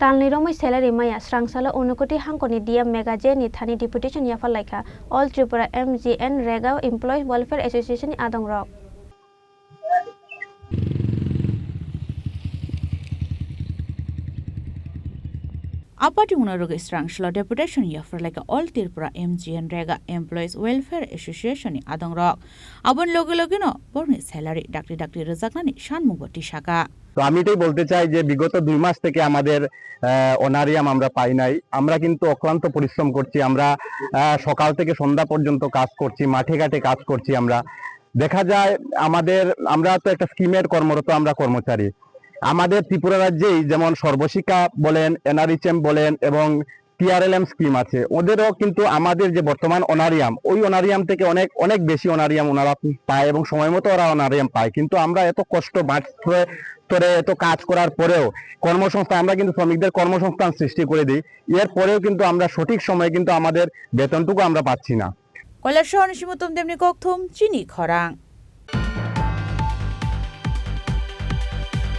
Talni Romai salary maya Srangsala Unukoti Hankoni DM Megaje ni Thani Deputation Yafalaika All Tripura MGN Rega Employees Welfare Association Adong Rock. Apati unaroga Srangsala Deputation Yafalaika All Tripura MGN Rega Employees Welfare Association Adong Rock. Abon Logino Borni salary Dr. Razakani Shanmugoti Shaka. তো আমি এটাই বলতে চাই যে বিগত 2 মাস থেকে আমাদের honorarium আমরা পাই নাই। আমরা কিন্তু অক্লান্ত পরিশ্রম করছি। আমরা সকাল থেকে সন্ধ্যা পর্যন্ত কাজ করছি, মাঠে ঘাটে কাজ করছি। আমরা দেখা যায় আমরা তো একটা স্কিমের কর্মরত আমরা কর্মচারী। আমাদের ত্রিপুরা রাজ্যেই যেমন সর্বশিক্ষা বলেন, এনআরএচএম বলেন এবং টিআরএলএম স্কিম আছে, ওদেরও কিন্তু আমাদের যে বর্তমান অনারিয়াম, ওই অনারিয়াম থেকে অনেক অনেক বেশি অনারিয়াম ওনারা পায় এবং সময় মতো ওরা অনারিয়াম পায়। কিন্তু আমরা এত কষ্ট মাঠে এত কাজ করার পরেও কর্মসংস্থান, আমরা কিন্তু শ্রমিকদের কর্মসংস্থান সৃষ্টি করে দিই, এর পরেও কিন্তু আমরা সঠিক সময়ে কিন্তু আমাদের বেতনটুকু আমরা পাচ্ছি না। কৈলাসহর নিশিমতম তেমনি ককথুম চিনি খরাং।